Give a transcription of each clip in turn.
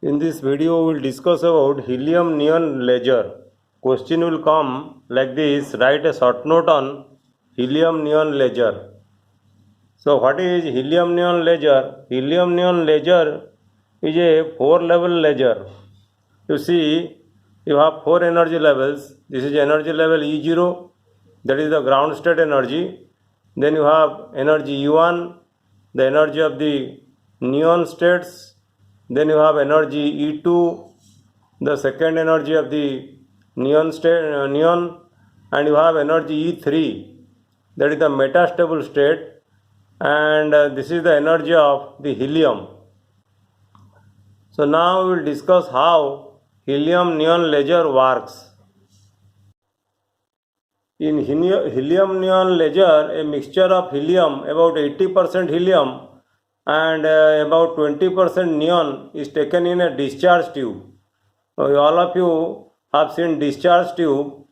In this video, we will discuss about helium neon laser. Question will come like this: write a short note on helium neon laser. So, what is helium neon laser? Helium neon laser is a 4-level laser. You see, you have 4 energy levels. This is energy level E0, that is the ground state energy. Then you have energy E1, the energy of the neon states. Then you have energy E2, the second energy of the neon, and you have energy E3, that is the metastable state, and this is the energy of the helium. So now we will discuss how helium neon laser works. In helium neon laser, a mixture of helium, about 80% helium and about 20% neon is taken in a discharge tube. All of you have seen discharge tube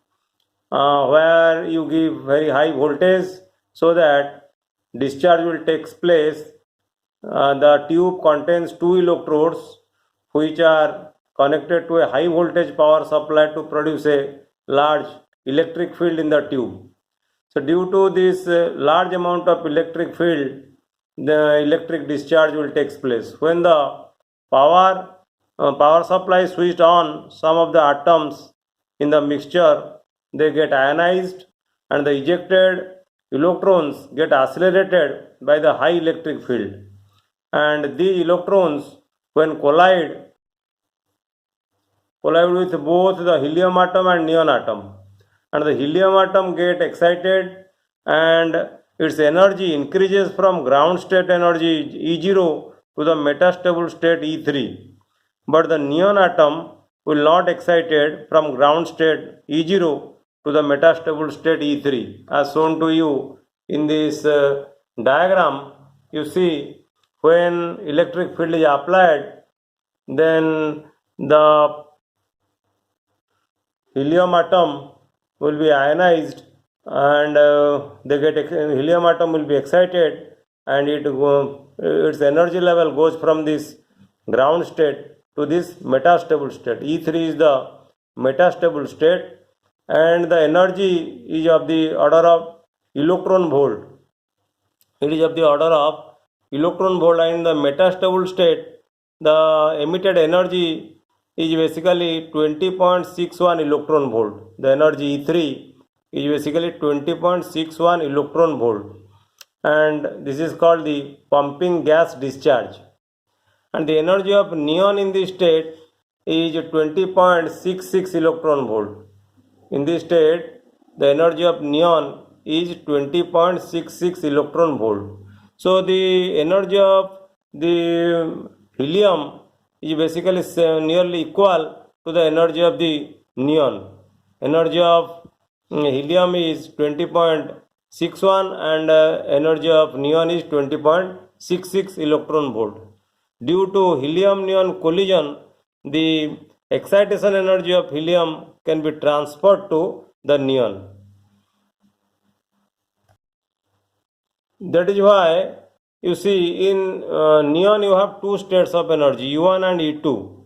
where you give very high voltage so that discharge will take place. The tube contains 2 electrodes which are connected to a high voltage power supply to produce a large electric field in the tube. So due to this large amount of electric field, the electric discharge will take place. When the power supply is switched on, some of the atoms in the mixture, they get ionized and the ejected electrons get accelerated by the high electric field, and these electrons, when collide with both the helium atom and neon atom, and the helium atom get excited and its energy increases from ground state energy E0 to the metastable state E3, but the neon atom will not excited from ground state E0 to the metastable state E3. As shown to you in this diagram, you see when electric field is applied, then the helium atom will be ionized and helium atom will be excited, and its energy level goes from this ground state to this metastable state. E3 is the metastable state, and the energy is of the order of electron volt. It is of the order of electron volt, and in the metastable state, the emitted energy is basically 20.61 electron volt. The energy E3 is basically 20.61 electron volt, and this is called the pumping gas discharge. And the energy of neon in this state is 20.66 electron volt. In this state, the energy of neon is 20.66 electron volt. So the energy of the helium is basically nearly equal to the energy of the neon. Energy of helium is 20.61 and energy of neon is 20.66 electron volt. Due to helium neon collision, the excitation energy of helium can be transferred to the neon. That is why you see in neon you have 2 states of energy, E1 and E2,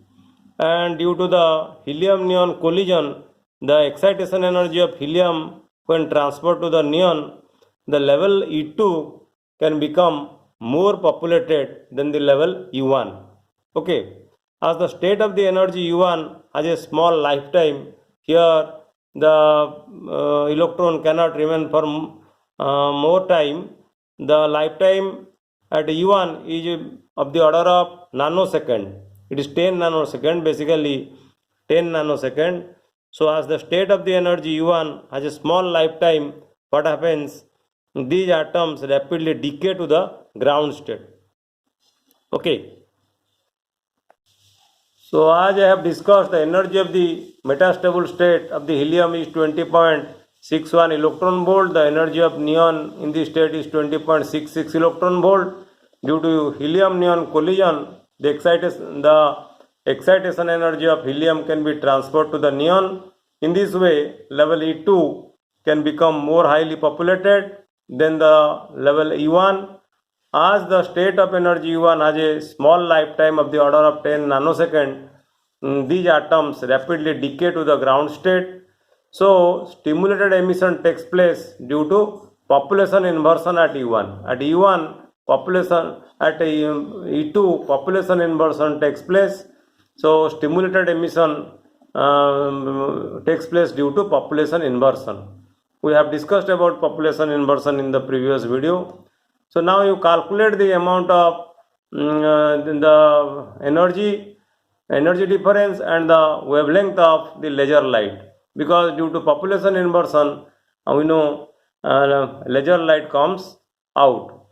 and due to the helium neon collision, the excitation energy of helium when transferred to the neon, the level E2 can become more populated than the level E1. Okay, as the state of the energy E1 has a small lifetime, here the electron cannot remain for more time. The lifetime at E1 is of the order of nanosecond. It is 10 nanosecond, basically 10 nanosecond. So as the state of the energy E1 has a small lifetime, what happens? These atoms rapidly decay to the ground state. Okay. So as I have discussed, the energy of the metastable state of the helium is 20.61 electron volt. The energy of neon in this state is 20.66 electron volt. Due to helium neon collision, the excitation energy of helium can be transferred to the neon. In this way, level E2 can become more highly populated than the level E1, as the state of energy U1 has a small lifetime of the order of 10 nanosecond, these atoms rapidly decay to the ground state. So stimulated emission takes place due to population inversion at E1. At E1, population at E2, population inversion takes place. So stimulated emission takes place due to population inversion. We have discussed about population inversion in the previous video. So now you calculate the amount of the energy difference and the wavelength of the laser light, because due to population inversion we know laser light comes out.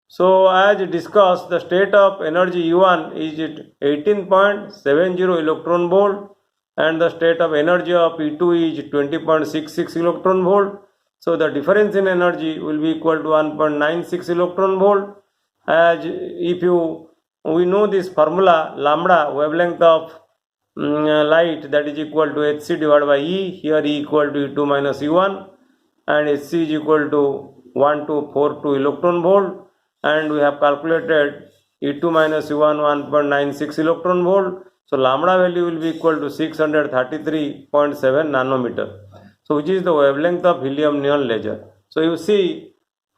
So as discussed, the state of energy U1 is 18.70 electron volt and the state of energy of E2 is 20.66 electron volt. So the difference in energy will be equal to 1.96 electron volt. As we know this formula, lambda, wavelength of light, that is equal to hc divided by E. Here E equal to E2 minus E1 and hc is equal to 1242 electron volt, and we have calculated E2 minus E1 1.96 electron volt. So lambda value will be equal to 633.7 nanometer. So which is the wavelength of helium neon laser. So you see,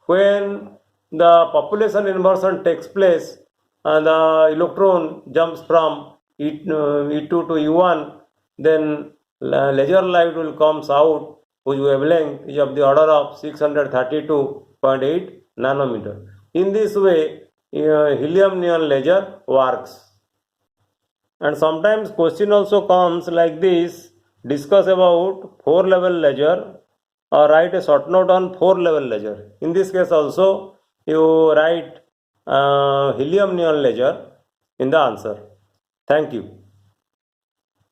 when the population inversion takes place, the electron jumps from E2 to E1, then laser light will comes out whose wavelength is of the order of 632.8 nanometer. In this way, helium neon laser works. And sometimes question also comes like this: discuss about 4-level laser or write a short note on 4-level laser. In this case also you write helium neon laser in the answer. Thank you.